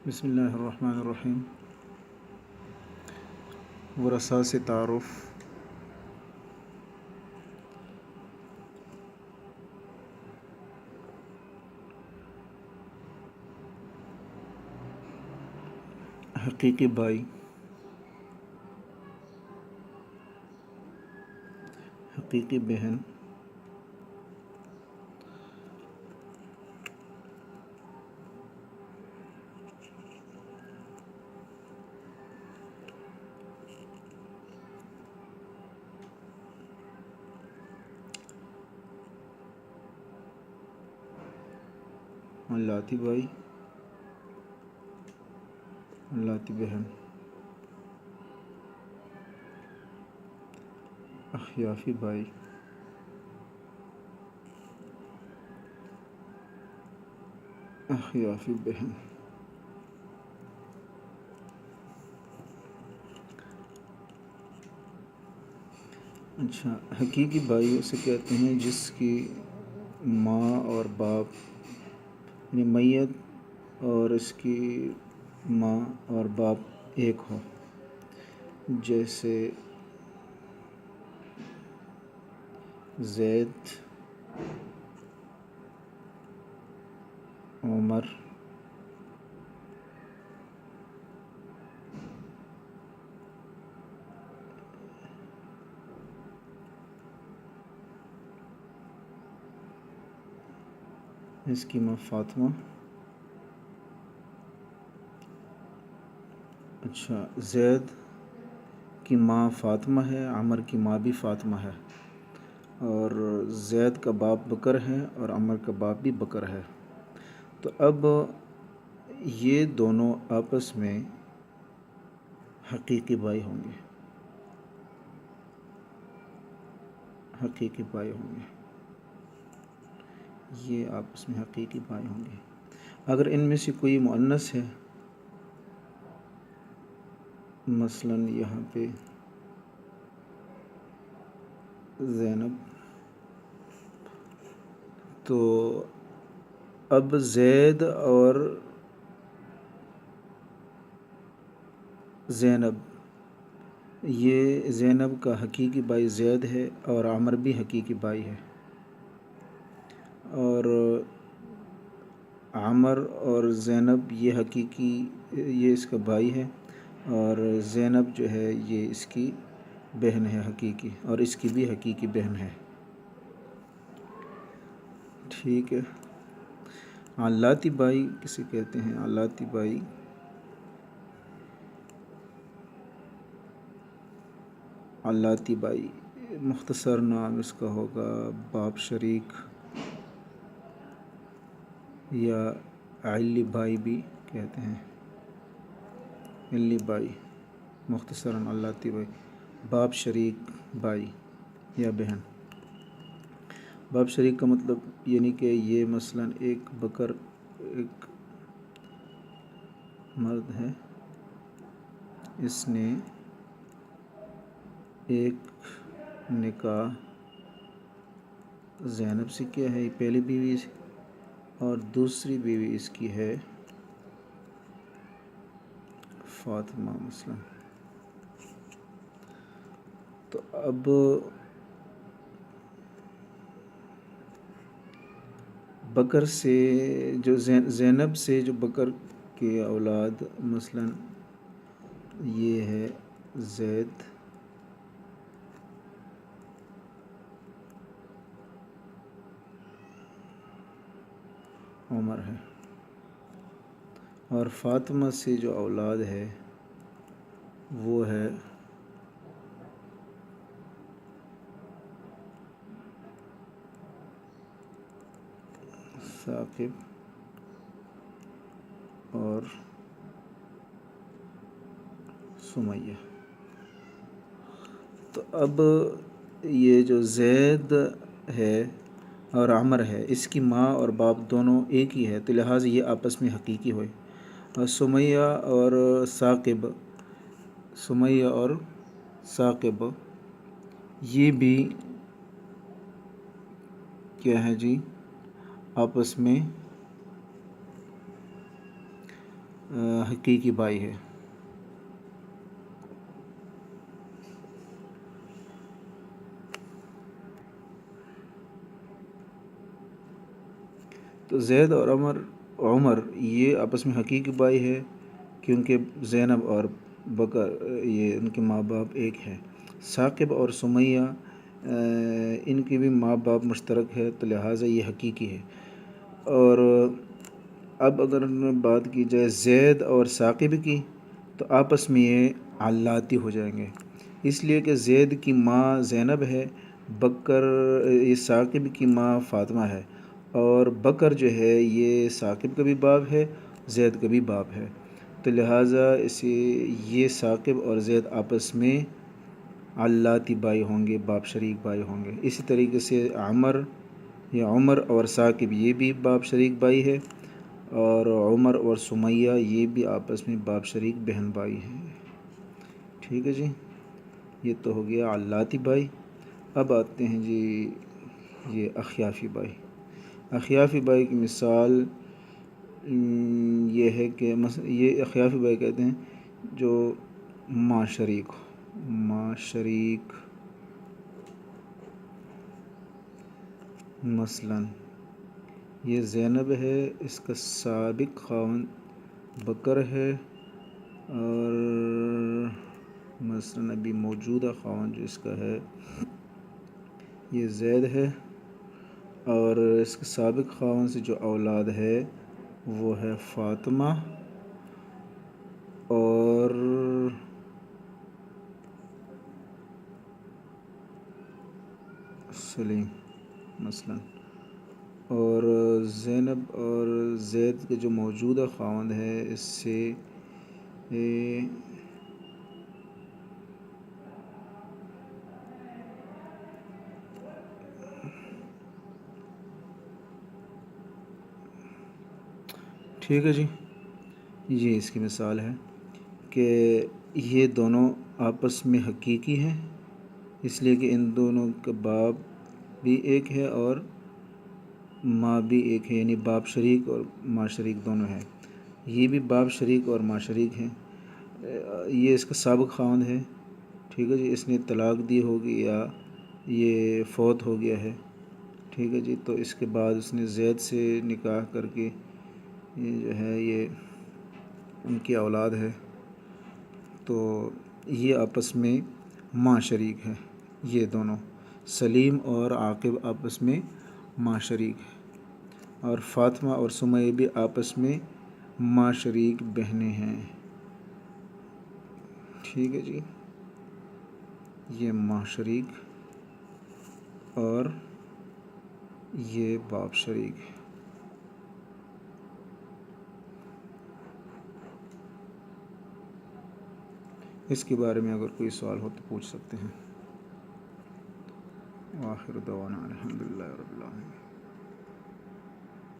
بسم اللہ الرحمن الرحیم۔ ورثہ سے تعارف۔ حقیقی بھائی، حقیقی بہن، لاتی بھائی، لاتی بہن، اخیافی بھائی، اخیافی بہن۔ اچھا، حقیقی بھائی اسے کہتے ہیں جس کی ماں اور باپ، یعنی میت اور اس کی ماں اور باپ ایک ہو، جیسے زید، عمر، اس کی ماں فاطمہ۔ اچھا، زید کی ماں فاطمہ ہے، عمر کی ماں بھی فاطمہ ہے، اور زید کا باپ بکر ہے اور عمر کا باپ بھی بکر ہے۔ تو اب یہ دونوں آپس میں حقیقی بھائی ہوں گے، حقیقی بھائی ہوں گے، یہ آپس میں حقیقی بھائی ہوں گے۔ اگر ان میں سے کوئی مؤنث ہے، مثلا یہاں پہ زینب، تو اب زید اور زینب، یہ زینب کا حقیقی بھائی زید ہے اور عمر بھی حقیقی بھائی ہے، اور عمر اور زینب یہ اس کا بھائی ہے، اور زینب جو ہے یہ اس کی بہن ہے حقیقی، اور اس کی بھی حقیقی بہن ہے۔ ٹھیک ہے۔ علاتی بھائی کسے کہتے ہیں؟ علاتی بھائی، علاتی بھائی مختصر نام اس کا ہوگا باپ شریک، یا علی بھائی بھی کہتے ہیں، علی بھائی، مختصراً علاتی بھائی، باپ شریک بھائی یا بہن۔ باپ شریک کا مطلب یعنی کہ یہ مثلا ایک مرد ہے، اس نے ایک نکاح زینب سے کیا ہے، یہ پہلی بیوی سے، اور دوسری بیوی اس کی ہے فاطمہ مثلا۔ تو اب بکر سے جو زینب سے جو بکر کی اولاد مثلا یہ ہے زید، عمر ہے، اور فاطمہ سے جو اولاد ہے وہ ہے ثاقب اور سمیہ۔ تو اب یہ جو زید ہے اور عمر ہے، اس کی ماں اور باپ دونوں ایک ہی ہے، تو لہٰذا یہ آپس میں حقیقی ہوئے۔ اور سمیہ اور ثاقب یہ بھی کیا ہے جی، آپس میں حقیقی بھائی ہے۔ تو زید اور عمر یہ آپس میں حقیقی بھائی ہے، کیونکہ زینب اور بکر یہ ان کے ماں باپ ایک ہیں۔ ثاقب اور سمیہ ان کی بھی ماں باپ مشترک ہے، تو لہٰذا یہ حقیقی ہے۔ اور اب اگر بات کی جائے زید اور ثاقب کی، تو آپس میں یہ علاتی ہو جائیں گے، اس لیے کہ زید کی ماں زینب ہے، یہ ثاقب کی ماں فاطمہ ہے، اور بکر جو ہے یہ ثاقب کا بھی باپ ہے، زید کا بھی باپ ہے، تو لہٰذا یہ ثاقب اور زید آپس میں علاتی بھائی ہوں گے، باپ شریک بھائی ہوں گے۔ اسی طریقے سے عمر اور ثاقب یہ بھی باپ شریک بھائی ہے، اور عمر اور سمیہ یہ بھی آپس میں باپ شریک بہن بھائی ہیں۔ ٹھیک ہے جی، یہ تو ہو گیا علاتی بھائی۔ اب آتے ہیں جی یہ اخیافی بھائی۔ اخیافی بھائی کی مثال یہ ہے کہ یہ اخیافی بھائی کہتے ہیں جو ماں شریک مثلاً یہ زینب ہے، اس کا سابق خاوند بکر ہے، اور مثلاً ابھی موجودہ خاوند جو اس کا ہے یہ زید ہے، اور اس کے سابق خاوند سے جو اولاد ہے وہ ہے فاطمہ اور سلیم مثلاً، اور زینب اور زید کے جو موجودہ خاوند ہے اس سے ٹھیک ہے جی، یہ اس کی مثال ہے کہ یہ دونوں آپس میں حقیقی ہیں، اس لیے کہ ان دونوں کا باپ بھی ایک ہے اور ماں بھی ایک ہے، یعنی باپ شریک اور ماں شریک دونوں ہیں۔ یہ بھی باپ شریک اور ماں شریک ہیں۔ یہ اس کا سابق خاوند ہے، ٹھیک ہے جی، اس نے طلاق دی ہوگی یا یہ فوت ہو گیا ہے، ٹھیک ہے جی، تو اس کے بعد اس نے زید سے نکاح کر کے یہ جو ہے یہ ان کی اولاد ہے، تو یہ آپس میں ماں شریک ہے، یہ دونوں سلیم اور عاقب آپس میں ماں شریک ہے، اور فاطمہ اور سمیہ بھی آپس میں ماں شریک بہنیں ہیں۔ ٹھیک ہے جی، یہ ماں شریک اور یہ باپ شریک ہے۔ اس کے بارے میں اگر کوئی سوال ہو تو پوچھ سکتے ہیں۔ آخر دعوانا الحمدللہ رب العالمین۔